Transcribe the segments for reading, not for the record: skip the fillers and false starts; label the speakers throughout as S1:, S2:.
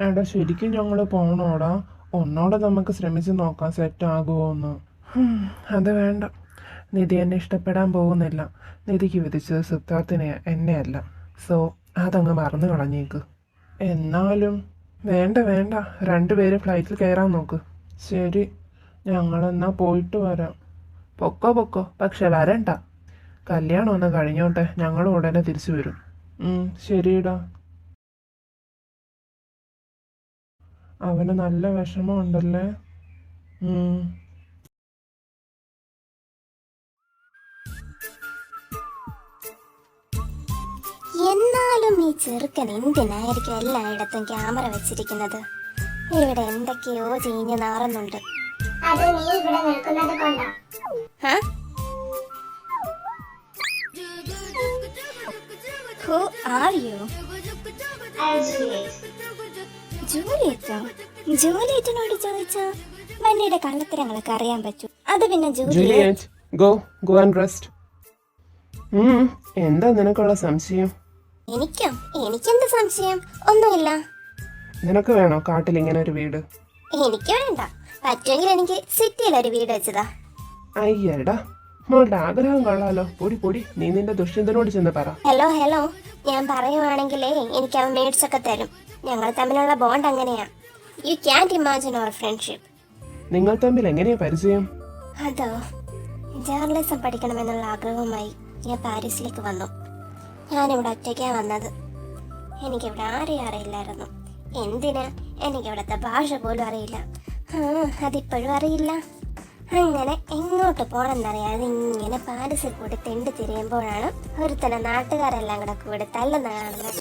S1: എടാ ശരിക്കും ഞങ്ങൾ പോണോടാ? ഒന്നോടെ നമുക്ക് ശ്രമിച്ച് നോക്കാം സെറ്റ് ആകുമോന്ന്. അത് വേണ്ട. നിധി എന്നെ ഇഷ്ടപ്പെടാൻ പോകുന്നില്ല. നിധിക്ക് വിധിച്ചത് സിദ്ധാർത്ഥിനെ എന്നെയല്ല. സോ അതങ്ങ് മറന്നു കളഞ്ഞേക്ക്. എന്നാലും വേണ്ട വേണ്ട, രണ്ടുപേരും ഫ്ലൈറ്റിൽ കയറാൻ നോക്ക്. ശരി, ഞങ്ങളെന്നാ പോയിട്ട് വരാം. പൊക്കോ പൊക്കോ, പക്ഷെ വരണ്ട. കല്യാണം ഒന്ന് കഴിഞ്ഞോട്ടെ, ഞങ്ങൾ ഉടനെ തിരിച്ചു വരും. ശരിടാ. അവന് നല്ല വിഷമമുണ്ടല്ലേ?
S2: എന്നാലും ഈ ചെറുക്കൻ എന്തിനായിരിക്കും എല്ലായിടത്തും ക്യാമറ വെച്ചിരിക്കുന്നത്? ഇവിടെ എന്തൊക്കെയോ ചീഞ്ഞ് നാറുന്നുണ്ട്.
S3: അത് നീ ഇവിടെ നിൽക്കുന്നത് കൊണ്ടാ.
S2: Who are you?
S3: Juliet.
S2: ജൂലിയറ്റോ? ജൂലിയറ്റിനോട് ചോദിച്ചാ വണ്ടിയുടെ കള്ളത്തരങ്ങളൊക്കെ അറിയാൻ പറ്റും. അത് പിന്നെ
S1: ജൂലിയറ്റ്, ഗോ ആൻഡ് റെസ്റ്റ്. എന്താ നിനക്കുള്ള സംശയം?
S2: എനിക്കെന്ത് സംശയം? ഒന്നുമില്ല.
S1: നിനക്ക് വേണോ കാട്ടിൽ ഇങ്ങനെ ഒരു വീട്?
S2: എനിക്ക് വേണ്ട. പറ്റുമെങ്കിൽ എനിക്ക് സിറ്റിയിലൊരു വീട് വെച്ചതാ.
S1: അയ്യടാ, മോളുടെ ആഗ്രഹം കൊള്ളാലോ. പൊടി പൊടി, നീ നിന്റെ ദുഷ്യന്തനോട് ചെന്ന് പറ.
S2: ഹലോ, ഞാൻ പറയുവാണെങ്കിലേ എനിക്ക് അവൻ മേടിച്ചൊക്കെ തരും. ഞങ്ങൾ തമ്മിലുള്ള ബോണ്ട് അങ്ങനെയാ. You can't imagine our friendship.
S1: നിങ്ങൾ തമ്മിൽ എങ്ങനെയാ പരിചയം?
S2: അതോ, ജേർണലിസം പഠിക്കണമെന്നുള്ള ആഗ്രഹവുമായി ഞാൻ പാരീസിലേക്ക് വന്നു. ഞാനിവിടെ ഒറ്റയ്ക്കാ വന്നത്. എനിക്കിവിടെ ആരെയും അറിയില്ലായിരുന്നു. എന്തിനാ, എനിക്കിവിടുത്തെ ഭാഷ പോലും അറിയില്ല. അതിപ്പോഴും അറിയില്ല. അങ്ങനെ എങ്ങോട്ട് പോകണമെന്നറിയാതെ ഇങ്ങനെ പാരീസിൽ കൂടി തെണ്ടി തിരിയുമ്പോഴാണ് ഒരുത്തന്നെ നാട്ടുകാരെല്ലാം കൂടെ കൂടി തല്ലുന്ന കാണുന്നത്.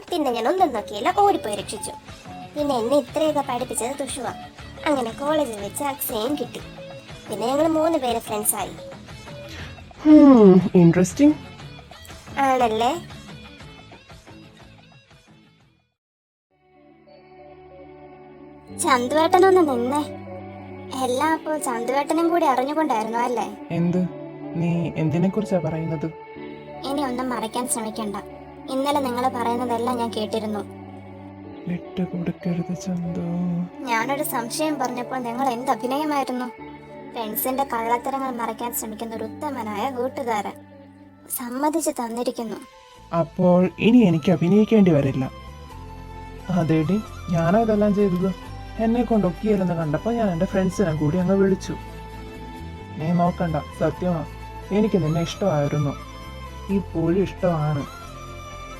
S2: പിന്നെ ഞാൻ ഒന്നും നോക്കിയില്ല, ഓടിപ്പോയി രക്ഷിച്ചു. പിന്നെ എന്നെ ഇത്രയൊക്കെ പഠിപ്പിച്ചത് തുഷുവ. അങ്ങനെ കോളേജിൽ വെച്ച് അക്സയും കിട്ടി. പിന്നെ ഞങ്ങൾ 3 പേര് ഫ്രണ്ട്സായി.
S1: ഇൻട്രസ്റ്റിംഗ്
S2: ആണല്ലേ? ചന്തുവേട്ടനൊന്ന് നിന്നേ. എല്ലാം അപ്പോൾ ചന്തുവേട്ടനും കൂടി അറിഞ്ഞുകൊണ്ടായിരുന്നു അല്ലേ?
S1: എന്ത്? നീ എന്തിനെ കുറിച്ചാ പറയുന്നത്?
S2: ഇനി ഒന്നും മറയ്ക്കാൻ ശ്രമിക്കണ്ട. ഇന്നലെ നിങ്ങൾ പറയുന്നതെല്ലാം ഞാൻ കേട്ടിരുന്നു. ഞാനൊരു സംശയം പറഞ്ഞപ്പോൾ നിങ്ങൾ എന്ത് അഭിനയമായിരുന്നു. ഫ്രണ്ട്സിന്റെ കള്ളത്തരങ്ങൾ മറയ്ക്കാൻ ശ്രമിക്കുന്ന ഒരു ഉത്തമനായ കൂട്ടുകാരൻ. സമ്മതിച്ചു തന്നിരിക്കുന്നു.
S1: അപ്പോൾ ഇനി എനിക്ക് അഭിനയിക്കേണ്ടി വരില്ല. അതേടി, ഞാനാ ഇതെല്ലാം ചെയ്തത്. എന്നെ കൊണ്ടൊക്കെയല്ലെന്ന് കണ്ടപ്പോൾ ഞാൻ എൻ്റെ ഫ്രണ്ട്സിനെ കൂടി അങ്ങ് വിളിച്ചു. നീ നോക്കണ്ട, സത്യമാ, എനിക്ക് നിന്നെ ഇഷ്ടമായിരുന്നു. ഇപ്പോഴും ഇഷ്ടമാണ്.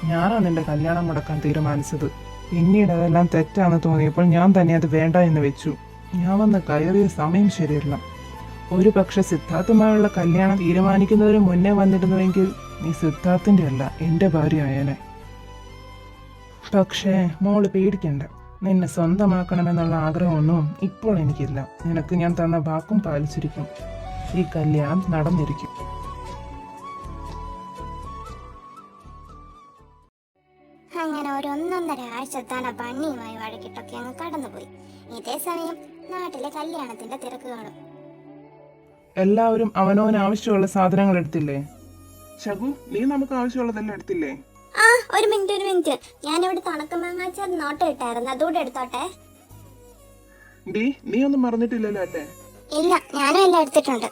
S1: ഞാനാ നിന്റെ കല്യാണം മുടക്കാൻ തീരുമാനിച്ചത്. പിന്നീട് അതെല്ലാം തെറ്റാണെന്ന് തോന്നിയപ്പോൾ ഞാൻ തന്നെ അത് വേണ്ട എന്ന് വെച്ചു. ഞാൻ വന്ന് കയറിയ സമയം ശരിയല്ല. ഒരു പക്ഷെ സിദ്ധാർത്ഥുമായുള്ള കല്യാണം തീരുമാനിക്കുന്നതിന് മുന്നേ വന്നിരുന്നുവെങ്കിൽ നീ സിദ്ധാർത്ഥിന്റെ അല്ല, എൻ്റെ ഭാര്യ ആയനെ. പക്ഷേ മോള് പേടിക്കണ്ട. നിന്നെ സ്വന്തമാക്കണമെന്നുള്ള ആഗ്രഹമൊന്നും ഇപ്പോൾ എനിക്കില്ല. നിനക്ക് ഞാൻ തന്ന വാക്കും പാലിച്ചിരിക്കും. ഈ കല്യാണം നടന്നിരിക്കും.
S2: അങ്ങനെ ഒരു 1.5 ആഴ്ച താൻ പണിയുമായി വഴക്കിട്ടൊക്കെ അങ്ങ് കടന്നുപോയി. ഇതേ സമയം നാട്ടിലെ കല്യാണത്തിന്റെ തിരക്കുകളും.
S1: എല്ലാവരും അവനവന് ആവശ്യമുള്ള സാധനങ്ങൾ എടുത്തില്ലേ? ശകു, നീ നമുക്ക് ആവശ്യമുള്ളതെല്ലാം എടുത്തില്ലേ?
S2: ഒരു മിനിറ്റ്, ഞാനിവിടെ തണക്കമാങ്ങാച്ചാൽ നോട്ട് ഇട്ടായിരുന്നു, അതുകൂടെ എടുത്തോട്ടെ.
S1: നീ ഒന്നും മറന്നിട്ടില്ലല്ലോ അല്ലേ?
S2: ഇല്ല, ഞാനും എല്ലാം എടുത്തിട്ടുണ്ട്.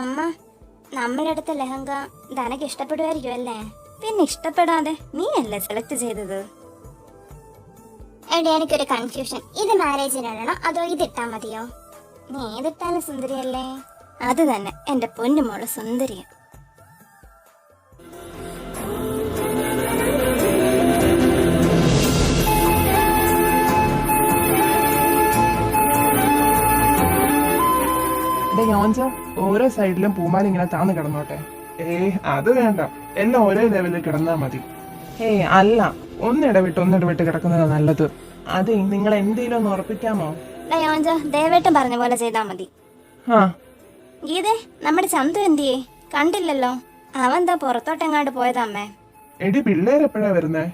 S2: അമ്മ, നമ്മളെടുത്ത ലെഹങ്ക ധനക്ക് ഇഷ്ടപ്പെടുമായിരിക്കും അല്ലേ? പിന്നെ ഇഷ്ടപ്പെടാതെ നീ അല്ലേ സെലക്ട് ചെയ്തത്? എവിടെ എനിക്കൊരു കൺഫ്യൂഷൻ. ഇത് മാരേജിനാണോ അതോ ഇതിട്ടാ മതിയോ? നീ ഏതിട്ടാലും സുന്ദരിയല്ലേ? അത് തന്നെ, എന്റെ പൊന്നുമോള് സുന്ദരിയ.
S1: എന്റെ യോഞ്ച ഓരോ സൈഡിലും പൂമാല ഇങ്ങനെ താന്ന് കിടന്നോട്ടെ. അത് വേണ്ട, എല്ലാം ഒരേ ലെവലിൽ കിടന്നാ മതി. അല്ല, ഒന്നിടവിട്ട് കിടക്കുന്നത് നല്ലത്. അതെ, നിങ്ങൾ എന്തെങ്കിലും ഒന്ന് ഉറപ്പിക്കാമോ?
S2: യോഞ്ച ദേവേട്ടൻ പറഞ്ഞ പോലെ ചെയ്താ മതി.
S1: ആ
S2: ഗീതേ, നമ്മുടെ ചന്തു എന്തിയേ? കണ്ടില്ലല്ലോ. അവന്താ പുറത്തോട്ടെങ്ങാണ്ട് പോയതാ അമ്മേ.
S1: എടി, പിള്ളേരെപ്പോഴാ വരുന്നേ?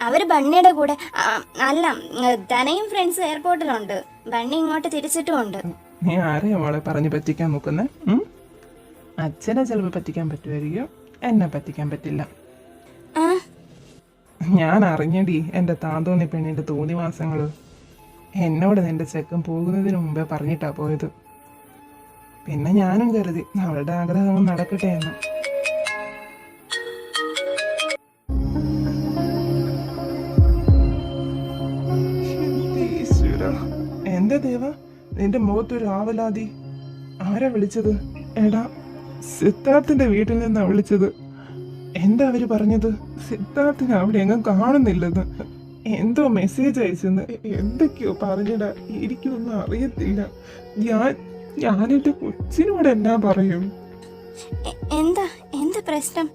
S2: അവര് ബണ്ണിയുടെ കൂടെ അല്ല, ധനയും ഫ്രണ്ട്സ് എയർപോർട്ടിലുണ്ട്. ബണ്ണി ഇങ്ങോട്ട് തിരിച്ചിട്ടുമുണ്ട്.
S1: നീ ആരെയാ മോളെ പറഞ്ഞു പറ്റിക്കാൻ നോക്കുന്നേ? അച്ഛനെ ചിലപ്പോൾ പറ്റിക്കാൻ പറ്റുമായിരിക്കും, എന്നെ പറ്റിക്കാൻ പറ്റില്ല.
S2: ആ,
S1: ഞാൻ അറിഞ്ഞടി എന്റെ താന്തോന്നി പെണ്ണിന്റെ തോന്നിവാസങ്ങള്. എന്നോട് നിന്റെ ചെക്കൻ പോകുന്നതിന് മുമ്പേ പറഞ്ഞിട്ടാ പോയത്. പിന്നെ ഞാനും കരുതി അവളുടെ ആഗ്രഹം നടക്കട്ടെ എന്ന്. എന്താ ദേവ, നിന്റെ മുഖത്തൊരു ആവലാതി? ആരാ വിളിച്ചത്? എടാ, സിദ്ധാർത്ഥിന്റെ വീട്ടിൽ നിന്നാ വിളിച്ചത്. എന്താ അവര് പറഞ്ഞത്? സിദ്ധാർത്ഥിനെ അവിടെ എങ്ങും കാണുന്നില്ലെന്ന്, എന്തോ മെസ്സേജ് അയച്ചെന്ന്, എന്തൊക്കെയോ പറഞ്ഞിടാ. എനിക്കൊന്നും അറിയത്തില്ല. ഞാൻ എന്റെ കൊച്ചിനോട് എന്നാ പറയും?
S2: എന്താ എന്താ പ്രശ്നം?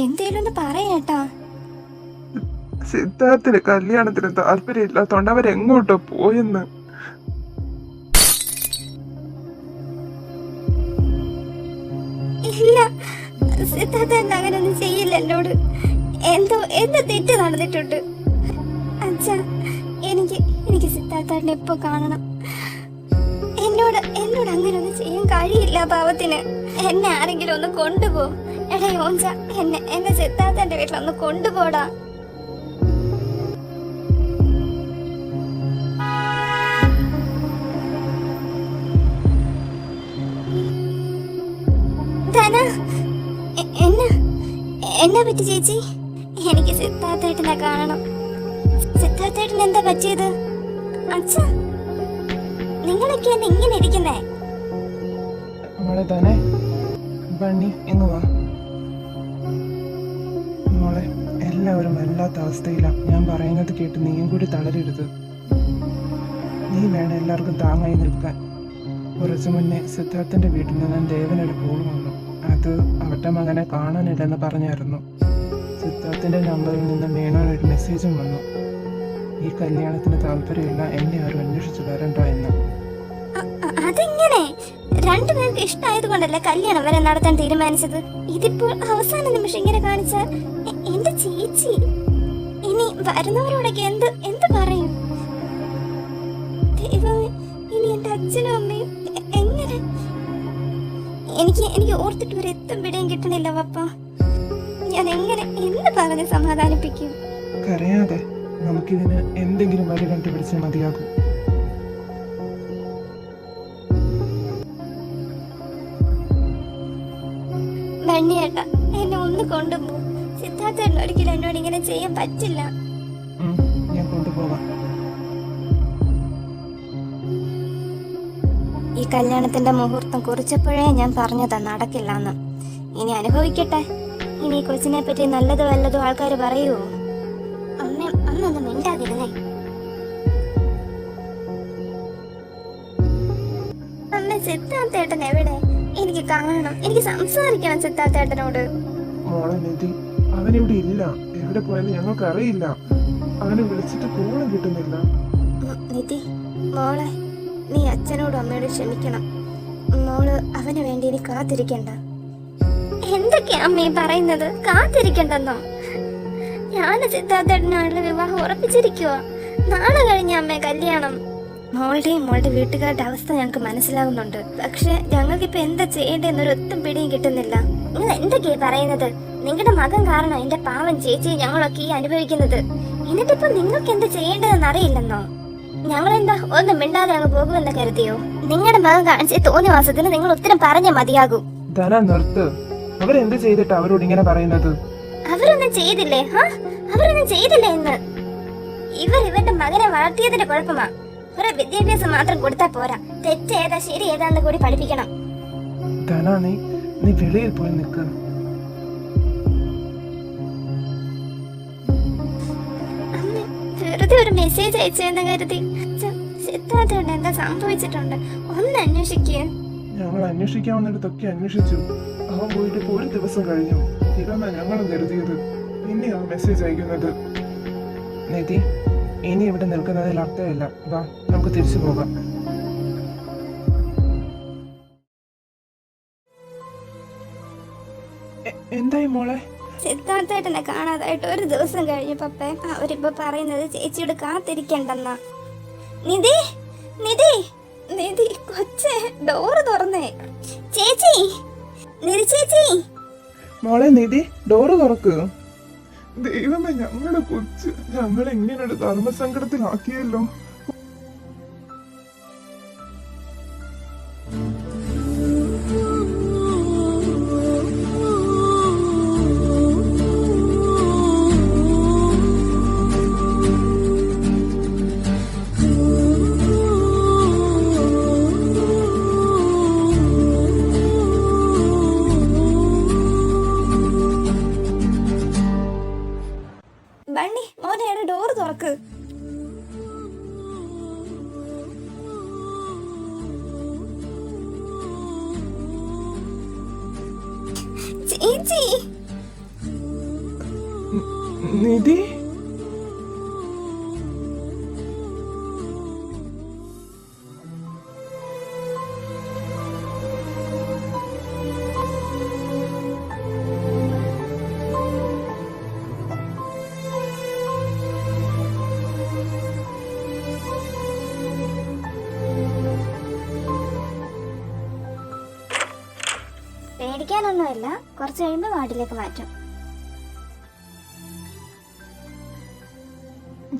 S2: എന്തേലും ഒന്ന് പറയേട്ടാ.
S1: സിദ്ധാർത്ഥിന് കല്യാണത്തിന് താല്പര്യമില്ലാത്തോണ്ട് അവരെങ്ങോട്ടോ പോയെന്ന്.
S2: ഇല്ല, സിദ്ധാർത്ഥൻ അങ്ങനൊന്നും ചെയ്യില്ല എന്നോട്. എന്തോ തെറ്റ് നടന്നിട്ടുണ്ട്. അച്ഛാ, എനിക്ക് സിദ്ധാർത്ഥനെ ഇപ്പൊ കാണണം. എന്നോട് അങ്ങനൊന്നും ചെയ്യാൻ കഴിയില്ല പാവത്തിന്. എന്നെ ആരെങ്കിലും ഒന്ന് കൊണ്ടുപോ. എടാ യോഞ്ച, എന്നെ സിദ്ധാർത്ഥന്റെ വീട്ടിലൊന്ന് കൊണ്ടുപോടാ. എന്നാ പറ്റി ചേച്ചി? എനിക്ക് സിദ്ധാർത്ഥേട്ടനെ കാണണം. സിദ്ധാർത്ഥേട്ടൻ എന്താ പറ്റിയത്? അച്ഛാ, നിങ്ങളൊക്കെ എന്നെ ഇങ്ങനെ ഇരിക്കുന്നേ?
S1: മോളെ തന്നെ ബണ്ണി, ഇങ്ങ് വാ മോളെ. എല്ലാവരും വല്ലാത്ത അവസ്ഥയിലാണ്. ഞാൻ പറയുന്നത് കേട്ട് നീയും കൂടി തളരരുത്. നീ വേണം എല്ലാവർക്കും താങ്ങായി നിൽക്കാൻ. കുറച്ചു മുന്നേ സിദ്ധാർത്ഥന്റെ വീട്ടിൽ നിന്ന് ദേവനൊരു കോൾ വന്നു. അത് അവരുടെ മകനെ കാണാനില്ലെന്ന് പറഞ്ഞായിരുന്നു. സിദ്ധാർത്ഥന്റെ നമ്പറിൽ നിന്ന് മേനോനൊരു മെസ്സേജും വന്നു. ഈ കല്യാണത്തിന് താല്പര്യമില്ല, എന്നെ ആരും അന്വേഷിച്ചു വരണ്ട എന്ന്.
S2: അതെങ്ങനെ? രണ്ടുപേർക്ക് ഇഷ്ടമായത് കൊണ്ടല്ലേ കല്യാണം വരെ നടത്താൻ തീരുമാനിച്ചത്. ഇതിപ്പോൾ അവസാന നിമിഷം ഇങ്ങനെ കാണിച്ചാൽ എന്റെ ചേച്ചി ഇനി വരുന്നവരോടൊക്കെ എന്ത് പറയും? ദൈവമേ, ഇനി എന്റെ അച്ഛനും അമ്മയും എങ്ങനെ? എനിക്ക് ഓർത്തിട്ട് ഒരു എത്തും പിടിയും കിട്ടണില്ല പപ്പ. ഞാൻ എന്ത് പറഞ്ഞ് സമാധാനിപ്പിക്കും?
S1: കരയാതെ, നമുക്കിതിന് എന്തെങ്കിലും വഴി കണ്ടുപിടിച്ചാൽ മതിയാകും.
S2: ബണ്ണിയേട്ടാ, എന്നെ ഒന്ന് കൊണ്ടുപോ. സിദ്ധാർത്ഥേട്ടൻ ഒരിക്കലും എന്നോട് ഇങ്ങനെ ചെയ്യാൻ പറ്റില്ല.
S1: ഞാൻ കൊണ്ടുപോകാം.
S2: ഈ കല്യാണത്തിന്റെ മുഹൂർത്തം കുറിച്ചപ്പോഴേ ഞാൻ പറഞ്ഞതാ നടക്കില്ലെന്ന്. ഇനി അനുഭവിക്കട്ടെ. ഇനി ഈ കൊച്ചിനെ പറ്റി നല്ലതോ വല്ലതോ ആൾക്കാർ പറയുമോ? അന്നൊന്നും മിണ്ടാതിരുന്നേ. അമ്മ, സിദ്ധാർത്ഥേട്ടൻ എവിടെ? എനിക്ക് കാണണം, എനിക്ക് സംസാരിക്കണം സിദ്ധാർത്ഥേട്ടനോട്.
S1: മോളെ നിധി, അവനിവിടെ ഇല്ല. എവിടെ പോയാലും ഞങ്ങൾക്ക് അറിയില്ല. അവനെ വിളിച്ചിട്ട് കോളും കിട്ടുന്നില്ല.
S2: നിധി മോളെ, നീ അച്ഛനോടും അമ്മയോടും ക്ഷമിക്കണം. മോള് അവന് വേണ്ടി ഇനി കാത്തിരിക്കണ്ട. എന്തൊക്കെയാ അമ്മ ഈ പറയുന്നത്? കാത്തിരിക്കണ്ടെന്നോ? ഞാൻ സിദ്ധാർത്ഥേട്ടനാളുടെ വിവാഹം ഉറപ്പിച്ചിരിക്കുക. നാളെ കഴിഞ്ഞ അമ്മ കല്യാണം. മോളുടെ വീട്ടുകാരുടെ അവസ്ഥ ഞങ്ങൾക്ക് മനസ്സിലാകുന്നുണ്ട്. പക്ഷെ ഞങ്ങൾക്കിപ്പോ എന്താ ചെയ്യേണ്ടെന്നൊരു ഒത്തും പിടിയും കിട്ടുന്നില്ല. നിങ്ങൾ എന്തൊക്കെയാ പറയുന്നത്? നിങ്ങളുടെ മകൻ കാരണം എന്റെ പാവം ചേച്ചി ഞങ്ങളൊക്കെ ഈ അനുഭവിക്കുന്നത്. എന്നിട്ടിപ്പോ നിങ്ങൾക്ക് എന്താ ചെയ്യേണ്ടതെന്ന് അറിയില്ലെന്നോ? ഞങ്ങളെന്താ ഒന്നും മിണ്ടാതെ അങ്ങ് പോകുമെന്ന് കരുതിയോ? നിങ്ങളുടെ മകൻ കാണിച്ച തോന്നിവാസത്തിന് നിങ്ങൾ ഉത്തരം പറഞ്ഞേ മതിയാകൂ.
S1: നിർത്ത്. അവരെന്ത് ചെയ്തിട്ട് അവരോട് ഇങ്ങനെ പറയുന്നത്?
S2: അവരൊന്നും ചെയ്തില്ലേ? അവരൊന്നും ചെയ്തില്ലേ എന്ന്? ഇവരുടെ മകനെ വളർത്തിയതിന്റെ കുഴപ്പമാ. ഒരു വിദ്യാഭ്യാസം മാത്രം കൊടുത്താൽ പോരാ. തെറ്റേതാ ശരി ഏതാന്ന് കൂടി പഠിപ്പിക്കണം.
S1: നീ വെളിയിൽ പോയി നിൽക്ക്.
S2: വെറുതെ ഒരു മെസ്സേജ് അയച്ചെന്ന് കരുതി സിദ്ധാർത്ഥേട്ടൻ എന്താ സംഭവിച്ചിട്ടുണ്ട്? ഒന്ന് അന്വേഷിക്കുക.
S1: ഞങ്ങൾ അന്വേഷിക്കാവുന്നിടത്തൊക്കെ അന്വേഷിച്ചു. അവൻ പോയിട്ട് ഇപ്പൊ ഒരു ദിവസം കഴിഞ്ഞു. ഇതെന്നാ ഞങ്ങളും കരുതിയത്. പിന്നെ ആ മെസ്സേജ് അയക്കുന്നത്. നിധി, ഇനി ഇവിടെ നിൽക്കുന്നതിൽ അർത്ഥമില്ല. വാ, നമുക്ക് തിരിച്ചു പോകാം. എന്തായി മോളെ?
S2: സിദ്ധാർത്ഥേട്ടനെ കാണാതായിട്ട് ഒരു ദിവസം കഴിഞ്ഞു പപ്പേ. അവരിപ്പോ പറയുന്നത് ചേച്ചിയോട് കാത്തിരിക്കണ്ടെന്നാ. നിധി, നിധി, നിധി കൊച്ചേ, ഡോറ് തുറന്നേ. ചേച്ചി, നിധി ചേച്ചി.
S1: മോളെ നിധി, ഡോറ് തുറക്ക്. ദൈവമേ, ഞങ്ങളുടെ കൊച്ച് ഞങ്ങളെ ഇങ്ങനൊരു ധർമ്മസങ്കടത്തിലാക്കിയല്ലോ.
S2: ബണ്ണി മോനെ, ഡോറ് തുറക്ക്. ചേച്ചി.
S1: നിധി,
S2: പേടിക്കാനൊന്നുമില്ല, കുറച്ച് കഴിയുമ്പോൾ വാർഡിലേക്ക് മാറ്റും.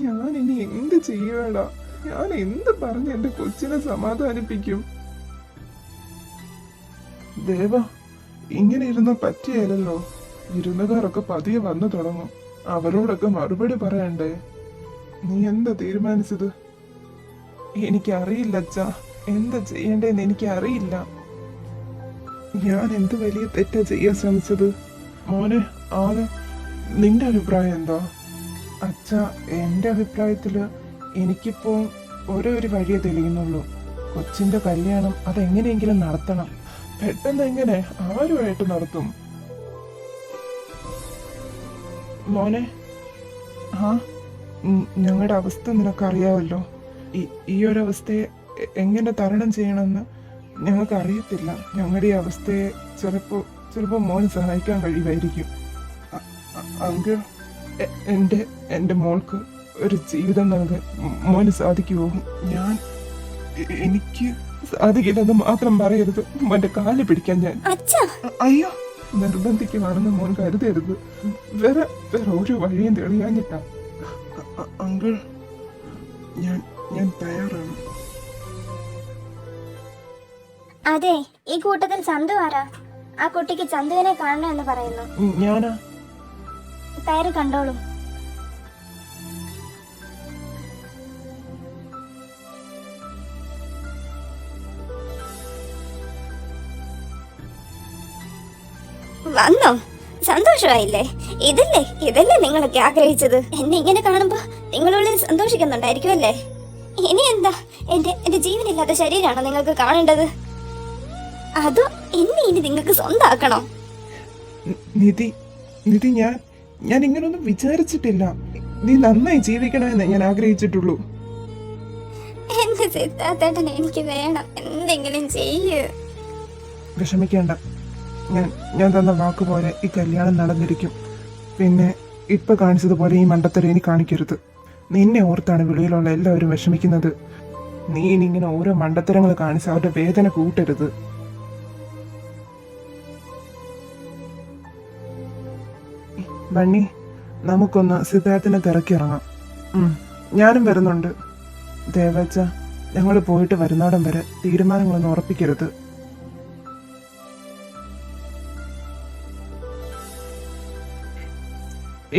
S1: ഞാൻ ഇനി എന്ത് ചെയ്യടാ? ഞാൻ എന്ത് പറഞ്ഞ് എന്റെ കൊച്ചിനെ സമാധാനിപ്പിക്കും? ദേവ, ഇങ്ങനെ ഇരുന്ന പറ്റിയല്ലോ. വിരുന്നുകാരൊക്കെ പതിയെ വന്നു തുടങ്ങും. അവരോടൊക്കെ മറുപടി പറയണ്ടേ? നീ എന്താ തീരുമാനിച്ചത്? എനിക്കറിയില്ല അച്ഛാ, എന്താ ചെയ്യണ്ടേന്ന് എനിക്കറിയില്ല. ഞാൻ എന്ത് വലിയ തെറ്റാ ചെയ്യാൻ ശ്രമിച്ചത്? മോനെ, ആദ്യം നിന്റെ അഭിപ്രായം എന്താ? അച്ഛാ, എന്റെ അഭിപ്രായത്തില് എനിക്കിപ്പോ ഒരേ ഒരു വഴിയേ തെളിയുന്നുള്ളൂ. കൊച്ചിന്റെ കല്യാണം അതെങ്ങനെയെങ്കിലും നടത്തണം. പെട്ടെന്ന് എങ്ങനെ ആരുമായിട്ട് നടത്തും? മോനെ, ആ ഞങ്ങളുടെ അവസ്ഥ നിനക്കറിയാവല്ലോ. ഈ ഒരു അവസ്ഥയെ എങ്ങനെ തരണം ചെയ്യണമെന്ന് ഞങ്ങൾക്ക് അറിയത്തില്ല. ഞങ്ങളുടെ ഈ അവസ്ഥയെ ചിലപ്പോ മോന് സഹായിക്കാൻ കഴിയുമായിരിക്കും. അങ്കിൾ, എന്റെ മോൾക്ക് ഒരു ജീവിതം നൽകാൻ മോന് സാധിക്കുമോ? എനിക്ക് സാധിക്കില്ലെന്ന് മാത്രം പറയരുത്. മോന്റെ കാല് പിടിക്കാൻ ഞാൻ. അയ്യോ, നിർബന്ധിക്കുവാണെന്ന് മോൻ കരുതരുത്. വേറെ ഒരു വഴിയും തെളിയാഞ്ഞിട്ടാ. അങ്കിൾ, ഞാൻ തയ്യാറാണ്.
S2: അതെ, ഈ കൂട്ടത്തിൽ ചന്തു ആരാ? ആ കുട്ടിക്ക് ചന്തുവിനെ കാണണമെന്ന് പറയുന്നു.
S1: ഞാനാ.
S2: കയറി കണ്ടോളൂ. വന്നോ? സന്തോഷമായില്ലേ? ഇതല്ലേ നിങ്ങളൊക്കെ ആഗ്രഹിച്ചത്? എന്നെ ഇങ്ങനെ കാണുമ്പോ നിങ്ങളുള്ളിൽ സന്തോഷിക്കുന്നുണ്ടായിരിക്കും അല്ലേ? ഇനി എന്താ, എന്റെ ജീവനില്ലാത്ത ശരീരമാണോ നിങ്ങൾക്ക് കാണേണ്ടത്? അതോ എന്നെ ഇനി നിങ്ങൾക്ക് സ്വന്തമാക്കണോ?
S1: നിധി, ഞാൻ ഇങ്ങനൊന്നും വിചാരിച്ചിട്ടില്ല. നീ നന്നായി ജീവിക്കണമെന്ന് ഞാൻ ആഗ്രഹിച്ചിട്ടുള്ളൂ.
S2: എന്റെ സിദ്ധാർത്ഥേട്ടൻ എനിക്ക് വേണം. എന്തെങ്കിലും ചെയ്യ്.
S1: വിഷമിക്കേണ്ട. ഞാൻ തന്ന വാക്കുപോലെ ഈ കല്യാണം നടന്നിരിക്കും. പിന്നെ ഇപ്പൊ കാണിച്ചതുപോലെ ഈ മണ്ടത്തരം ഇനി കാണിക്കരുത്. നിന്നെ ഓർത്താണ് വെളിയിലുള്ള എല്ലാവരും വിഷമിക്കുന്നത്. നീ ഇനി ഇങ്ങനെ ഓരോ മണ്ടത്തരങ്ങൾ കാണിച്ച് അവരുടെ വേദന കൂട്ടരുത്. ബണ്ണി, നമുക്കൊന്ന് സിദ്ധാർത്ഥിനെ തിരക്കിറങ്ങാം. ഞാനും വരുന്നുണ്ട്. ദേവച്ച, ഞങ്ങൾ പോയിട്ട് വരുന്നോടം വരെ തീരുമാനങ്ങളൊന്നും ഉറപ്പിക്കരുത്.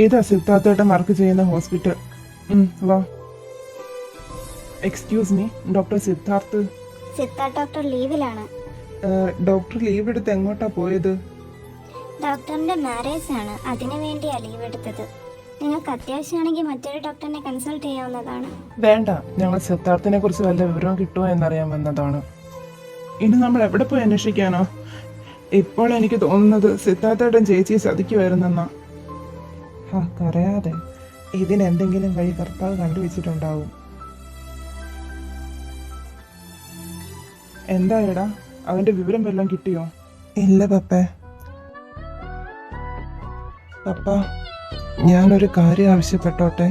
S1: ഏതാ സിദ്ധാർത്ഥേട്ടൻ വർക്ക് ചെയ്യുന്ന ഹോസ്പിറ്റൽ? വാ. Excuse me, doctor Siddharth.
S2: Siddharth doctor ലീവിലാണ്.
S1: ഡോക്ടർ ലീവ് എടുത്ത് എങ്ങോട്ടാ പോയത്?
S2: ഡോക്ടറിന്റെ മാരേജ് ആണ്, അതിനു വേണ്ടിയാ ലീവ് എടുത്തത്. നിങ്ങൾക്ക് അത്യാവശ്യമാണെങ്കിൽ മറ്റൊരു ഡോക്ടറിനെ കൺസൾട്ട് ചെയ്യാവുന്നതാണ്.
S1: വേണ്ട, ഞങ്ങൾ സിദ്ധാർത്ഥിനെ കുറിച്ച് വല്ല വിവരവും കിട്ടുമോ എന്നറിയാൻ വന്നതാണ്. ഇനി നമ്മൾ എവിടെ പോയി അന്വേഷിക്കാനോ? ഇപ്പോൾ എനിക്ക് തോന്നുന്നത് സിദ്ധാർത്ഥേട്ടൻ ചേച്ചിയെ ചതിക്കുമായിരുന്നെന്നാ. കരയാതെ, ഇതിനെന്തെങ്കിലും വഴി കർത്താവ് കണ്ടുവച്ചിട്ടുണ്ടാവും. എന്തായടാ, അവന്റെ വിവരം വല്ലതും കിട്ടിയോ? ഇല്ല പപ്പേ. പപ്പ, ഞാനൊരു കാര്യം ആവശ്യപ്പെട്ടോട്ടെ?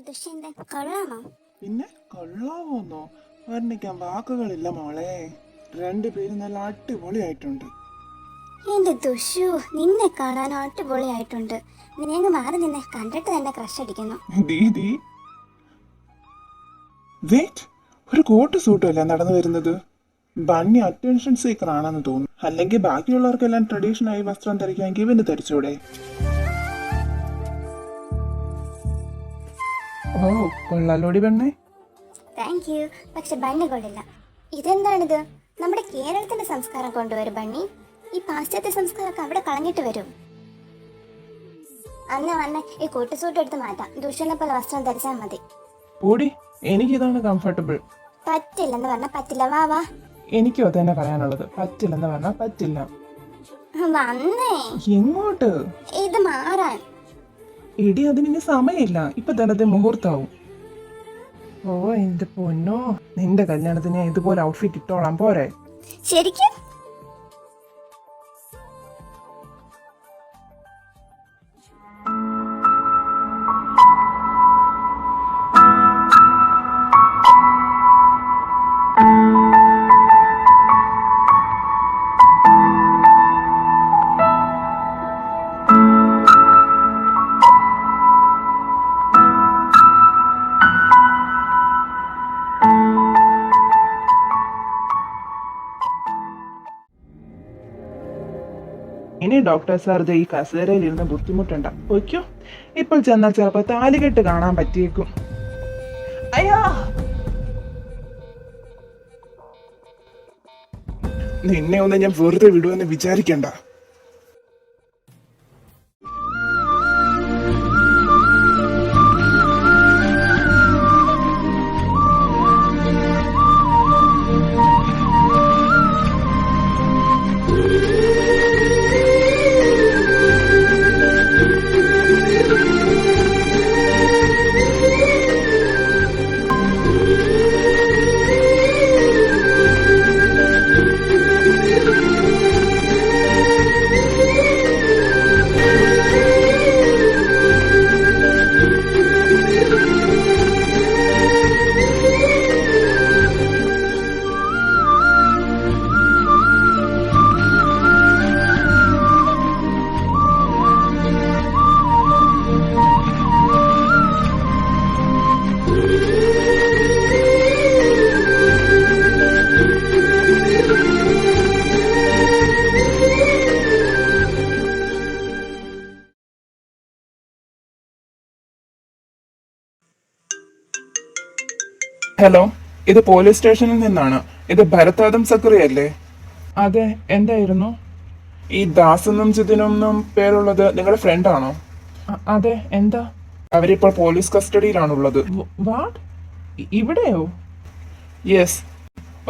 S2: ദുഷ്യന്തൻ കൊള്ളാമോ?
S1: പിന്നെ കൊള്ളാമോന്നോ? വർണ്ണിക്കാൻ വാക്കുകളില്ല മോളെ. രണ്ടുപേരും നല്ല അടിപൊളിയായിട്ടുണ്ട്.
S2: എന്റെ ദുഷു, നിന്നെ കാണാൻ അടിപൊളിയായിട്ടുണ്ട്. നിന്നെ മാറി നിന്നെ കണ്ടിട്ട് തന്നെ ക്രഷ് അടിക്കുന്നു.
S1: ദീദി വെയിറ്റ്, ഒരു കോട്ട് സൂട്ടും അല്ല നടന്നു വരുന്നത്. ബണ്ണി അറ്റൻഷൻ സീക്കർ ആണെന്ന് തോന്നുന്നു. അല്ലെങ്കിൽ ബാക്കിയുള്ളവർക്കെല്ലാം ട്രഡീഷണൽ വസ്ത്രം ധരിക്കാൻ ഇവന് ധരിച്ചൂടെ? ഓ, കൊള്ളാലോടി പെണ്ണേ.
S2: Thank you. പക്ഷെ ബണ്ണി കൊള്ളില്ല. ഇതെന്താണിത്? നമ്മുടെ കേരളത്തിന്റെ സംസ്കാരം കൊണ്ടുവരും ബണ്ണി. ഈ പാശ്ചാത്യ സംസ്കാരമൊക്കെ അവിടെ കളഞ്ഞിട്ട് വരും. അന്ന് വന്ന് ഈ കോട്ടുസൂട്ട് എടുത്ത് മാറ്റാം. ദുഷ്യനെ പോലെ വസ്ത്രം ധരിച്ചാൽ മതി.
S1: ഓടി, എനിക്കിതാണ് കംഫർട്ടബിൾ.
S2: പറ്റില്ലെന്ന് പറഞ്ഞാൽ പറ്റില്ല. വാ വാ.
S1: എനിക്കും അത് തന്നെ പറയാനുള്ളത്. പറ്റില്ലെന്ന് പറഞ്ഞാൽ പറ്റില്ല.
S2: വന്നേ.
S1: എങ്ങോട്ട്?
S2: ഇത് മാറാൻ.
S1: എടി, അതിന് സമയമില്ല. ഇപ്പൊ തന്നെ മുഹൂർത്താവും. ഓ എന്റെ പൊന്നോ, നിന്റെ കല്യാണത്തിന് ഞാൻ ഇതുപോലെ ഔട്ട്ഫിറ്റ് ഇട്ടോളാം, പോരെ?
S2: ശരിക്കും?
S1: ഇനി ഡോക്ടർ സാർ ഈ കസേരയിൽ ഇരുന്ന് ബുദ്ധിമുട്ടുണ്ട. ഒയ്ക്കോ, ഇപ്പോൾ ചെന്നാൽ ചിലപ്പോ താലികെട്ട് കാണാൻ പറ്റിയേക്കും. അയ്യാ, നിന്നെ ഒന്നും ഞാൻ വെറുതെ വിടുമെന്ന് വിചാരിക്കണ്ട. ഹലോ, ഇത് പോലീസ് സ്റ്റേഷനിൽ നിന്നാണ്. ഇത് ഭരതാദം സക്രി അല്ലേ? അതെ, എന്തായിരുന്നു? ഈ ദാസെന്നും ജിതിനെന്നും പേരുള്ളത് നിങ്ങളുടെ ഫ്രണ്ടാണോ? അതെ, എന്താ? അവരിപ്പോൾ പോലീസ് കസ്റ്റഡിയിലാണുള്ളത്. വാട്ട്? ഇവിടെയോ? യെസ്,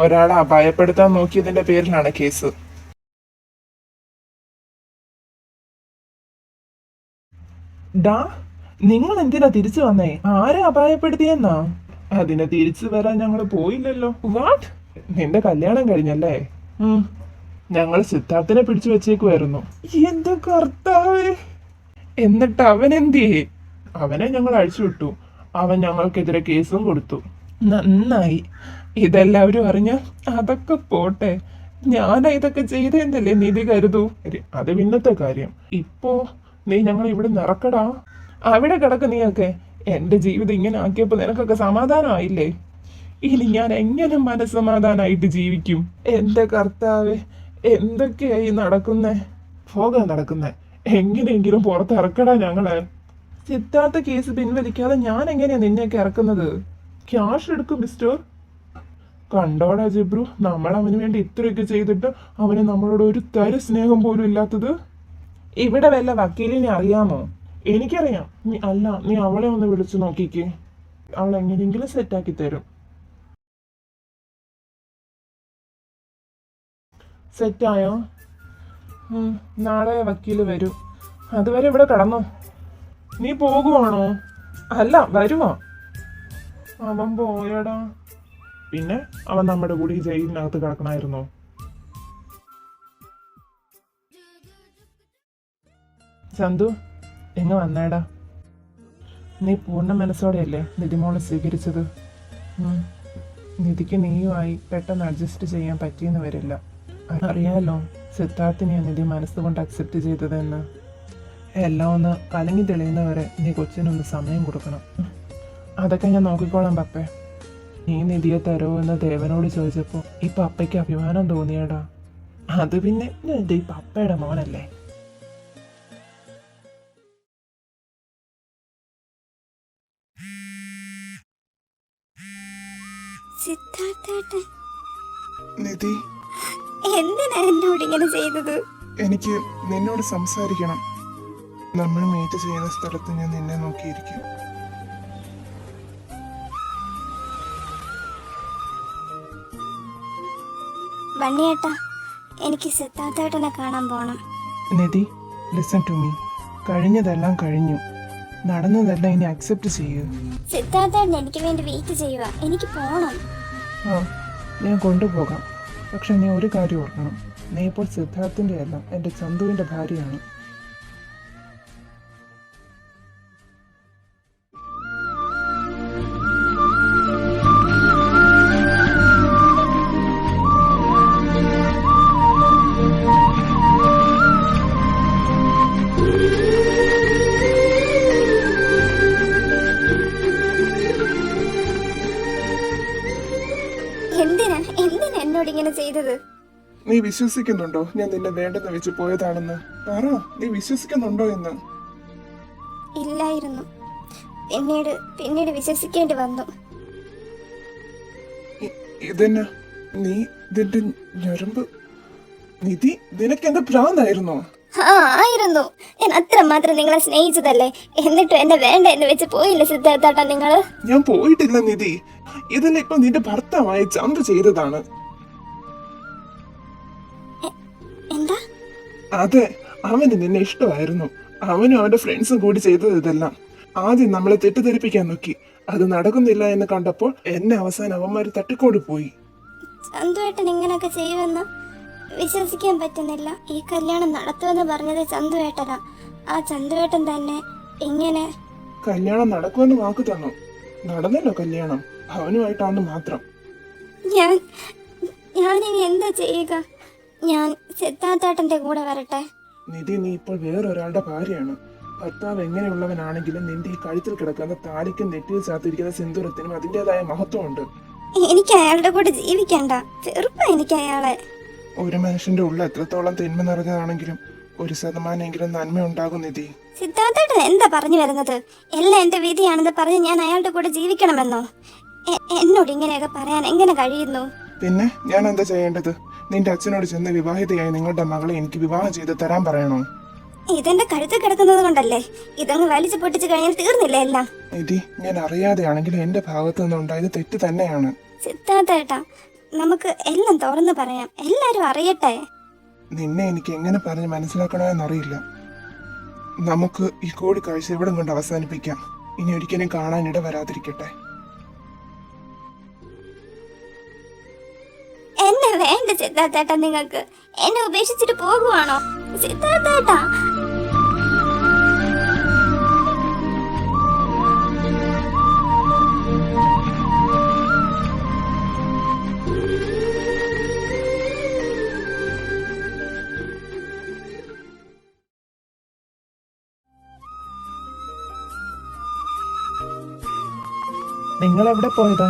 S1: ഒരാളെ അപായപ്പെടുത്താൻ നോക്കിയതിന്റെ പേരിലാണ് കേസ്. ഡാ, നിങ്ങൾ എന്തിനാ തിരിച്ചു വന്നേ? ആരെ അപായപ്പെടുത്തിയെന്നാ? അതിനെ തിരിച്ചു വരാൻ ഞങ്ങൾ പോയില്ലല്ലോ. വാട്ട്? നിന്റെ കല്യാണം കഴിഞ്ഞല്ലേ? ഞങ്ങൾ സിദ്ധാർത്ഥിനെ പിടിച്ചു വെച്ചേക്കുമായിരുന്നു. എന്റെ കർത്താവേ! എന്നിട്ട് അവൻ എന്തിയേ? അവനെ ഞങ്ങൾ അഴിച്ചുവിട്ടു. അവൻ ഞങ്ങൾക്കെതിരെ കേസും കൊടുത്തു. നന്നായി. ഇതെല്ലാവരും അറിഞ്ഞ അതൊക്കെ പോട്ടെ. ഞാനാ ഇതൊക്കെ ചെയ്തേന്നല്ലേ നിധി കരുതൂ. അത് പിന്നത്തെ കാര്യം. ഇപ്പോ നീ ഞങ്ങൾ ഇവിടെ നിറക്കടാ. അവിടെ കിടക്ക് നീയൊക്കെ. എന്റെ ജീവിതം ഇങ്ങനെ ആക്കിയപ്പോ നിനക്കൊക്കെ സമാധാനമായില്ലേ? ഇനി ഞാൻ എങ്ങനെ മനസ്സമാധാനായിട്ട് ജീവിക്കും? എന്റെ കർത്താവേ, എന്തൊക്കെയായി നടക്കുന്നേ? പോകാൻ നടക്കുന്നേ. എങ്ങനെയെങ്കിലും പുറത്തിറക്കടാ ഞങ്ങളെ. സിദ്ധാർത്ഥ കേസ് പിൻവലിക്കാതെ ഞാൻ എങ്ങനെയാ നിന്നെയൊക്കെ ഇറക്കുന്നത്? ക്യാഷ് എടുക്കും മിസ്റ്റർ. കണ്ടോടാ ജിബ്രു, നമ്മൾ അവന് വേണ്ടി ഇത്രയൊക്കെ ചെയ്തിട്ട് അവന് നമ്മളോട് ഒരു തരി സ്നേഹം പോലും ഇല്ലാത്തത്. ഇവിടെ വല്ല വക്കീലിനെ അറിയാമോ? എനിക്കറിയാം. നീ അവളെ ഒന്ന് വിളിച്ചു നോക്കിക്കേ. അവൾ എങ്ങനെയെങ്കിലും സെറ്റാക്കി തരും. സെറ്റായോ? നാളെ വക്കീല് വരും. അതുവരെ ഇവിടെ കടന്നോ? നീ പോകുവാണോ? അല്ല, വരുവാ. അവൻ പോയടാ. പിന്നെ അവൻ നമ്മുടെ കൂടി ജയിലിനകത്ത് കിടക്കണമായിരുന്നോ? ചന്തു, എങ്ങ് വന്നേടാ. നീ പൂർണ്ണ മനസ്സോടെയല്ലേ നിധിമോളെ സ്വീകരിച്ചത്? നിധിക്ക് നീയുമായി പെട്ടെന്ന് അഡ്ജസ്റ്റ് ചെയ്യാൻ പറ്റിയെന്ന് വരില്ല. അറിയാലോ സിദ്ധാർത്ഥിനെ നിധി മനസ്സുകൊണ്ട് അക്സെപ്റ്റ് ചെയ്തതെന്ന്. എല്ലാം ഒന്ന് കലങ്ങി തെളിയുന്നവരെ നീ കൊച്ചിനൊന്ന് സമയം കൊടുക്കണം. അതൊക്കെ ഞാൻ നോക്കിക്കോളാം പപ്പേ. നീ നിധിയെ തരുമോ എന്ന് ദേവനോട് ചോദിച്ചപ്പോൾ ഈ പപ്പയ്ക്ക് അഭിമാനം തോന്നിയടാ. അത് പിന്നെ എൻ്റെ ഈ പപ്പയുടെ മോനല്ലേ.
S2: സിദ്ധാർത്ഥേട്ടൻ
S1: നിധി,
S2: എന്തിനാ എന്നോട് ഇങ്ങനെ ചെയ്തത്?
S1: എനിക്ക് നിന്നോട് സംസാരിക്കണം. നമ്മൾ മീറ്റ് ചെയ്യുന്ന സ്ഥലത്ത് ഞാൻ നിന്നെ നോക്കിയിരിക്കും.
S2: ബണ്ണിയേട്ടാ, എനിക്ക് സിദ്ധാർത്ഥേട്ടനെ കാണാൻ പോണം.
S1: നിധി, ലിസൺ ടു മീ. കഴിഞ്ഞതെല്ലാം കഴിഞ്ഞു. നടന്നതെല്ലാം ഇനി അക്സെപ്റ്റ് ചെയ്യൂ.
S2: സിദ്ധാർത്ഥേട്ടൻ എനിക്ക് വേണ്ടി വെയിറ്റ് ചെയ്യുക. എനിക്ക് പോണം.
S1: ആ, ഞാൻ കൊണ്ടുപോകാം. പക്ഷെ നീ ഒരു കാര്യം ഓർക്കണം. നീ ഇപ്പോൾ സിദ്ധാർത്ഥിൻ്റെ അല്ല, എൻ്റെ ചന്തുവിൻ്റെ ഭാര്യയാണ്.
S2: എന്തിനാ എന്നോട് ഇങ്ങനെ ചെയ്തത്?
S1: നീ വിശ്വസിക്കുന്നുണ്ടോ ഞാൻ നിന്നെ വേണ്ടെന്ന് വെച്ച് പോയതാണെന്ന്? പറ, നീ വിശ്വസിക്കുന്നുണ്ടോ എന്ന്?
S2: ഇല്ലായിരുന്നു. പിന്നീട് വിശ്വസിക്കേണ്ടി വന്നു.
S1: ഇതെന്നാ നീ ഇതിന്റെ ഞരമ്പ്? നിധി, നിനക്ക് എന്താ ഭ്രാന്തായിരുന്നോ?
S2: ആയിരുന്നു. ഞാൻ അത്രമാത്രം നിങ്ങളെ സ്നേഹിച്ചതല്ലേ. എന്നിട്ടും എന്നെ വേണ്ട എന്ന് വെച്ച് പോയില്ല സിദ്ധാർത്ഥേട്ടാ നിങ്ങള്.
S1: ഞാൻ പോയിട്ടില്ല നിധി. ഇതെല്ലാം ഇപ്പൊ നിന്റെ ഭർത്താവായ ചന്തു ചെയ്തതാണ്.
S2: എന്താ?
S1: അതെ, അവന് നിന്നെ ഇഷ്ടമായിരുന്നു. അവനും അവന്റെ ഫ്രണ്ട്സും കൂടി ചെയ്തത് ഇതെല്ലാം. ആദ്യം നമ്മളെ തെറ്റിദ്ധരിപ്പിക്കാൻ നോക്കി. അത് നടക്കുന്നില്ല എന്ന് കണ്ടപ്പോൾ എന്നെ അവസാനം അവന്മാര് തട്ടിക്കൊണ്ട് പോയി.
S2: ചന്തുവേട്ടൻ ഇങ്ങനൊക്കെ ചെയ്യുമെന്ന് വിശ്വസിക്കാൻ പറ്റുന്നില്ല. ഈ കല്യാണം നടത്തുമെന്ന് പറഞ്ഞത് ചന്തുവേട്ടനാ. ആ ചന്തുവേട്ടൻ തന്നെ ഇങ്ങനെ.
S1: കല്യാണം നടക്കുമെന്ന് വാക്ക് തന്നു. നടന്നല്ലോ കല്യാണം, അവനുമായിട്ടാണ് മാത്രം.
S2: ഞാനിനി എന്താ ചെയ്യുക? ഞാൻ സിദ്ധാർത്ഥേട്ടന്റെ കൂടെ വരട്ടെ?
S1: നിധി, നീ ഇപ്പോൾ വേറൊരാളുടെ ഭാര്യയാണ്. ഭർത്താവ് എങ്ങനെയുള്ളവനാണെങ്കിലും നിന്റെ ഈ കഴുത്തിൽ കിടക്കുന്ന താലിക്കും നെറ്റിയിൽ ചാത്തിരിക്കുന്ന സിന്ദൂരത്തിനും അതിൻ്റെതായ മഹത്വമുണ്ട്.
S2: എനിക്ക് അയാളുടെ കൂടെ ജീവിക്കണ്ട. വെറുപ്പാ എനിക്ക് അയാളെ.
S1: ഒരു മനുഷ്യന്റെ ഉള്ള എത്രത്തോളം തിന്മ നിറഞ്ഞതാണെങ്കിലും 1% നന്മ ഉണ്ടാകും നിധി.
S2: സിദ്ധാർത്ഥേട്ടൻ എന്താ പറഞ്ഞു വരുന്നത്? എല്ലാം എന്റെ വിധിയാണെന്ന് പറഞ്ഞ് ഞാൻ അയാളുടെ കൂടെ ജീവിക്കണമെന്നോ? എന്നോട് ഇങ്ങനെയൊക്കെ പറയാൻ എങ്ങനെ കഴിയുന്നു?
S1: പിന്നെ ഞാൻ എന്താ ചെയ്യേണ്ടത്? നിന്റെ അച്ഛനോട് ചെന്ന് വിവാഹിതയായി നിങ്ങളുടെ മകളെ എനിക്ക് വിവാഹം ചെയ്ത് തരാൻ പറയണോ?
S2: ഇതെന്റെ കഴുത്തിൽ കിടക്കുന്നത് കൊണ്ടല്ലേ. ഇതങ്ങ് വലിച്ചു പൊട്ടിച്ചു കഴിഞ്ഞാൽ തീർന്നില്ല എല്ലാം.
S1: നിധി, ഞാൻ അറിയാതെയാണെങ്കിലും എന്റെ ഭാഗത്തു നിന്നുണ്ടായത് തെറ്റ് തന്നെയാണ്.
S2: സിദ്ധാർത്ഥേട്ടാ, നമുക്ക് എല്ലാം തുറന്നു പറയാം. എല്ലാരും അറിയട്ടെ.
S1: നിന്നെ എനിക്ക് എങ്ങനെ പറഞ്ഞ് മനസ്സിലാക്കണമെന്നറിയില്ല. നമുക്ക് ഈ കൂടിക്കാഴ്ച ഇവിടെ കൊണ്ട് അവസാനിപ്പിക്കാം. ഇനി ഒരിക്കലും കാണാൻ ഇട വരാതിരിക്കട്ടെ.
S2: എന്നെ വേണ്ട സിദ്ധാർത്ഥേട്ടാ. നിങ്ങൾക്ക് എന്നെ ഉപേക്ഷിച്ചിട്ട് പോകുവാണോ സിദ്ധാർത്ഥേട്ടാ?
S1: നിങ്ങൾ എവിടെ പോയതാ?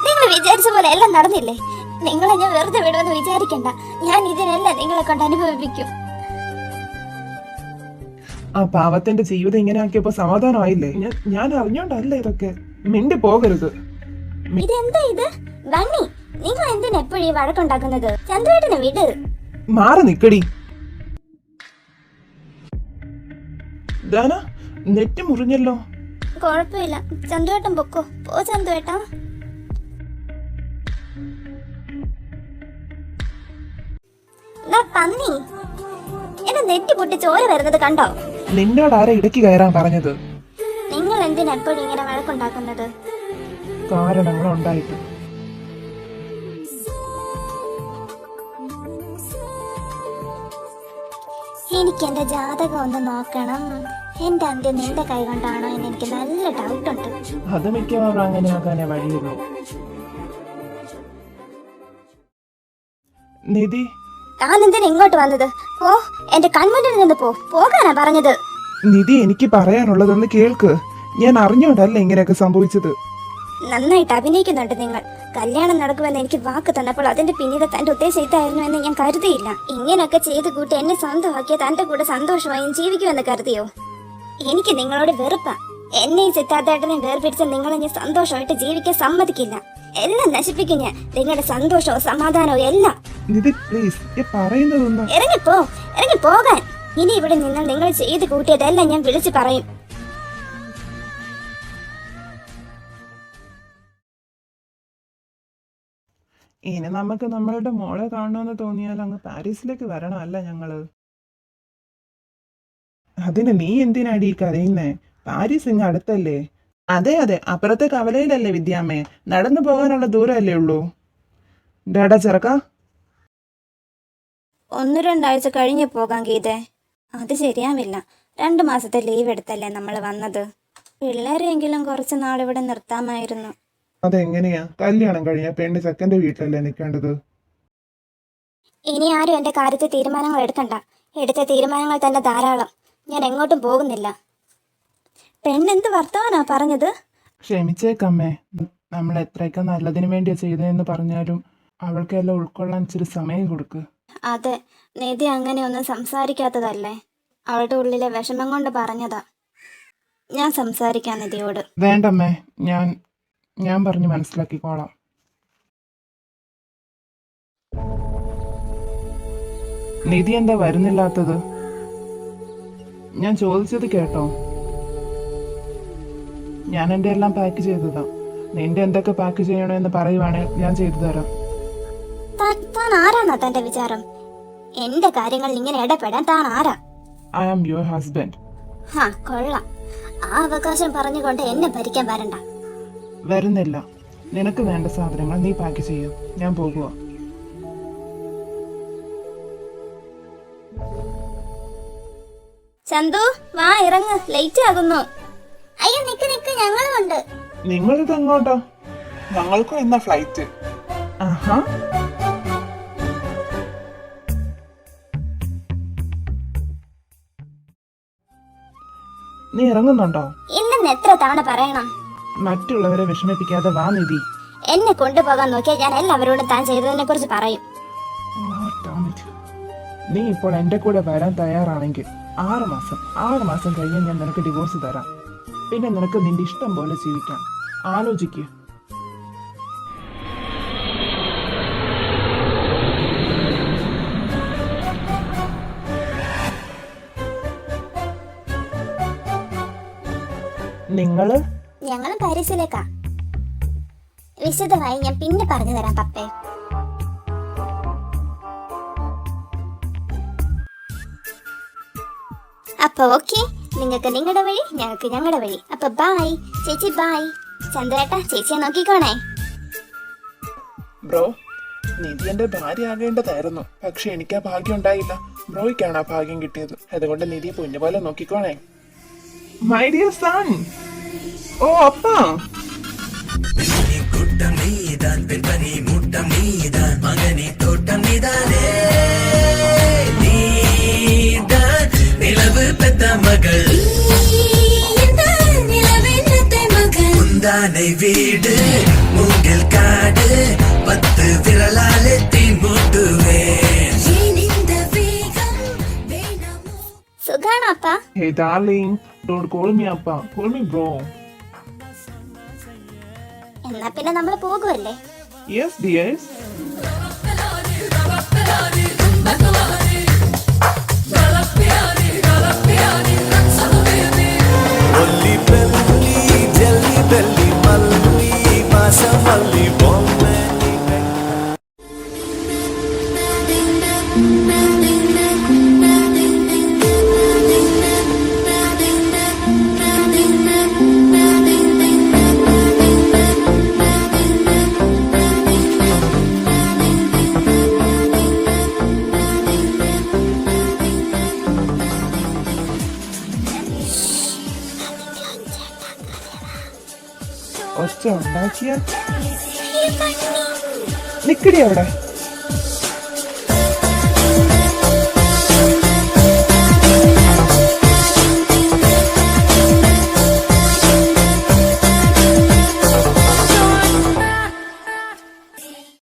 S2: നിങ്ങൾ വിചാരിച്ച പോലെ എല്ലാം നടന്നില്ലേ? നിങ്ങളെ ഞാൻ വെറുതെ വിടുമെന്ന് വിചാരിക്കണ്ട. ഞാൻ ഇതിനെല്ലാം നിങ്ങളെ കൊണ്ട് അനുഭവിപ്പിക്കും.
S1: ആ പാവത്തിന്റെ ജീവിതം ഇങ്ങനെ ആക്കിയപ്പോ സമാധാനമായില്ലേ? ഞാൻ അറിഞ്ഞോണ്ടല്ല ഇതൊക്കെ. മിണ്ടി പോകരുത്.
S2: ഇതെന്താ ഇത്? ബണ്ണി, നിങ്ങൾ എന്തിനാ എപ്പോഴും ഈ വഴക്കുണ്ടാക്കുന്നത്? ചന്ദ്രേട്ടനെ വിട്.
S1: മാറി നിക്കടി. ദാന, നെറ്റ് മുറിഞ്ഞല്ലോ.
S2: കുഴപ്പമില്ല, ചന്ദ്രേട്ടൻ പൊക്കോ. പോ ചന്ദ്രേട്ടാ. പന്നി, എന്നെ നെറ്റി പൊട്ടി ചോര വരുന്നത് കണ്ടോ?
S1: നിന്നോട് ആരാ ഇടയ്ക്ക് കയറാൻ പറഞ്ഞത്?
S2: നിങ്ങൾ എന്തിനാ എപ്പോഴും ഇങ്ങനെ വഴക്കുണ്ടാക്കുന്നത്?
S1: കാരണങ്ങൾ ഉണ്ടായിട്ട്.
S2: എനിക്ക് എന്റെ ജാതകം ഒന്ന് നോക്കണം. എന്റെ അന്ത്യം നിന്റെ കൈ കൊണ്ടാണോ എന്ന് എനിക്ക് നല്ല ഡൗട്ടുണ്ട്.
S1: അത് മിക്കവാറും അങ്ങനെ ആക്കാനേ വഴിയുള്ളൂ. നിധി,
S2: താൻ എന്തിനാ ഇങ്ങോട്ട് വന്നത്? പോ, എന്റെ കൺമുന്നിൽ നിന്ന് പോകാനാ പറഞ്ഞത്.
S1: നിധി, എനിക്ക് പറയാനുള്ളതൊന്ന് കേൾക്ക്. ഞാൻ അറിഞ്ഞോണ്ടല്ല ഇങ്ങനെയൊക്കെ സംഭവിച്ചത്.
S2: നന്നായിട്ട് അഭിനയിക്കുന്നുണ്ട് നിങ്ങൾ. കല്യാണം നടക്കുമെന്ന് എനിക്ക് വാക്ക് തന്നപ്പോൾ അതിന്റെ പിന്നീട് തന്റെ ഉദ്ദേശം ഇതായിരുന്നു എന്ന് ഞാൻ കരുതിയില്ല. ഇങ്ങനെയൊക്കെ ചെയ്ത് കൂട്ടി എന്നെ സ്വന്തമാക്കിയ തന്റെ കൂടെ സന്തോഷമായും ജീവിക്കുമെന്ന് കരുതിയോ? എനിക്ക് നിങ്ങളോട് വെറുപ്പാ. എന്നെയും സിദ്ധാർത്ഥേട്ടനെ വേർപിടിച്ച നിങ്ങളെ ഞാൻ സന്തോഷമായിട്ട് ജീവിക്കാൻ സമ്മതിക്കില്ല. എല്ലാം നശിപ്പിക്കും ഞാൻ. നിങ്ങളുടെ സന്തോഷവും സമാധാനവും എല്ലാം.
S1: നിധി, പ്ലീസ്, പറയുന്നതൊന്നും.
S2: ഇറങ്ങി പോകാൻ. ഇനി ഇവിടെ നിന്ന് നിങ്ങൾ ചെയ്ത് കൂട്ടിയതെല്ലാം ഞാൻ വിളിച്ചു പറയും.
S1: ഇനി നമുക്ക് നമ്മളുടെ മോളെ കാണണമെന്ന് തോന്നിയാൽ അങ്ങ് പാരീസിലേക്ക് വരണം അല്ല ഞങ്ങള്. അതിന് നീ എന്തിനാടി കരയുന്നേ? പാരീസ് ഇങ്ങ് അടുത്തല്ലേ? അതെ അതെ, അപ്പുറത്തെ കവലയിലല്ലേ വിദ്യാമ്മേ. നടന്നു പോകാനുള്ള ദൂരമല്ലേ ഉള്ളൂ. ഡാഡാ ചെറുക്ക,
S2: 1-2 ആഴ്ച കഴിഞ്ഞ് പോകാൻ ഗീതേ. അത് ശരിയാവില്ല. 2 മാസത്തെ ലീവ് എടുത്തല്ലേ നമ്മൾ വന്നത്. പിള്ളേരെങ്കിലും കുറച്ച് നാളിവിടെ നിർത്താമായിരുന്നു.
S1: അതെങ്ങനെയാ? കല്യാണം കഴിഞ്ഞ പെണ്ണ് ചെക്കന്റെ വീട്ടിലല്ലേ നിൽക്കേണ്ടത്?
S2: ഇനി ആരും എന്റെ കാര്യത്തിൽ തീരുമാനങ്ങൾ എടുക്കണ്ട. എടുത്ത തീരുമാനങ്ങൾ തന്നെ ധാരാളം. ഞാൻ എങ്ങോട്ടും പോകുന്നില്ല. പെണ്ണെന്ത് വർത്തമാനാ പറഞ്ഞത്?
S1: ക്ഷമിച്ചേക്കമ്മേ. നമ്മൾ എത്രയൊക്കെ നല്ലതിനു വേണ്ടിയാ ചെയ്തതെന്ന് പറഞ്ഞാലും അവൾക്കെല്ലാം ഉൾക്കൊള്ളാൻ ഇച്ചിരി സമയം കൊടുക്ക്.
S2: അതെ, നിധി അങ്ങനെയൊന്നും സംസാരിക്കാത്തതല്ലേ. അവളുടെ ഉള്ളിലെ വിഷമം കൊണ്ട് പറഞ്ഞതാ. ഞാൻ സംസാരിക്കാം നിധിയോട്.
S1: വേണ്ടമ്മേ, ഞാൻ പറഞ്ഞ് മനസ്സിലാക്കിക്കോളാം. നിധി എന്താ വരുന്നില്ലാത്തത്? ഞാൻ ചോദിച്ചത് കേട്ടോ? ഞാൻ എൻ്റെ എല്ലാം പാക്ക് ചെയ്തതാ. നിന്റെ എന്തൊക്കെ പാക്ക് ചെയ്യണോ എന്ന് പറയുവാണെങ്കിൽ ഞാൻ ചെയ്തു തരാം.
S2: താൻ ആരാന്നാ തന്റെ വിചാരം? എന്റെ കാര്യങ്ങളിൽ ഇങ്ങനെ ഇടപെടാൻ താൻ ആരാ?
S1: I am your husband.
S2: കൊള്ളാം. ആ അവകാശം പറഞ്ഞുകൊണ്ട് എന്നെ ഭരിക്കാൻ വരണ്ട.
S1: വരുന്നില്ല. നിനക്ക് വേണ്ട സാധനങ്ങൾ നീ പാക്ക് ചെയ്യും. ഞാൻ പോകുക.
S2: ചന്തു, വാ, ഇറങ്ങ്. ലേറ്റ് ആകുന്നു. അയ്യോ, നിക്ക് ഞങ്ങളുമുണ്ട്.
S1: നിങ്ങളിത് എങ്ങോട്ടാ? ഞങ്ങൾക്കും എന്നാ ഫ്ലൈറ്റ്? ആഹാ, നീ ഇറങ്ങുന്നുണ്ടോ?
S2: ഇല്ലെന്ന് എത്ര തവണ പറയണം?
S1: മറ്റുള്ളവരെ വിഷമിപ്പിക്കാതെ വാ നിധി.
S2: എന്നെ കൊണ്ടുപോകാൻ നോക്കിയാൽ ഞാൻ എല്ലാവരോടും താൻ ചെയ്തതിനെ കുറിച്ച് പറയും.
S1: Oh, damn it. നീ ഇപ്പോൾ എൻ്റെ കൂടെ വരാൻ തയ്യാറാണെങ്കിൽ 6 മാസം കഴിഞ്ഞ് ഞാൻ നിനക്ക് ഡിവോഴ്സ് തരാം. പിന്നെ നിനക്ക് നിന്റെ ഇഷ്ടം പോലെ ജീവിക്കാം. ആലോചിക്കുക. നിങ്ങള്
S2: ഞങ്ങളും പാരീസിലേക്കാ. വിശദമായി ഞാൻ പിന്നെ പറഞ്ഞു തരാം പപ്പേ. അപ്പൊ ഓക്കെ, നിങ്ങൾക്ക് നിങ്ങളുടെ വഴി, ഞങ്ങൾക്ക് ഞങ്ങളുടെ വഴി. അപ്പൊ ബായ് ചേച്ചി, ബായ് ചന്ദ്രേട്ടാ. ചേച്ചിയെ നോക്കിക്കോണേ.
S1: ബ്രോ, നിധി എന്റെ ഭാര്യ ആകേണ്ടതായിരുന്നു. പക്ഷെ എനിക്ക് ആ ഭാഗ്യം ഉണ്ടായില്ല. ബ്രോയ്ക്കാണ് ആ ഭാഗ്യം കിട്ടിയത്. അതുകൊണ്ട് നിധി പൊന്നുപോലെ നോക്കിക്കോണേ. My dear son. ഓ അപ്പാ.
S4: കൂട്ടം നീതാൻ പെൺപനി മുട്ടം നീതാൻ മകനി തോട്ടം നീതാനേ നീതാൻ നിലവ് പെത്ത മകൾ മുന്താனை வீடு மூங்கில் காடு 10 விரலாலே தீ மூட்டுவேன்
S2: സുഖാണോ അപ്പാ?
S1: Hey darling, don't call me appa. Call me bro.
S2: എന്നാ പിന്നെ നമ്മൾ പോകുമല്ലേ?
S1: Yes dears.
S4: ఒల్లి పెళ్ళి జల్లి బెల్లి మల్లి మాస మల్లి బొమ్మె
S1: ഒച്ച ഉണ്ടാക്കിയ നിക്കടി അവിടെ.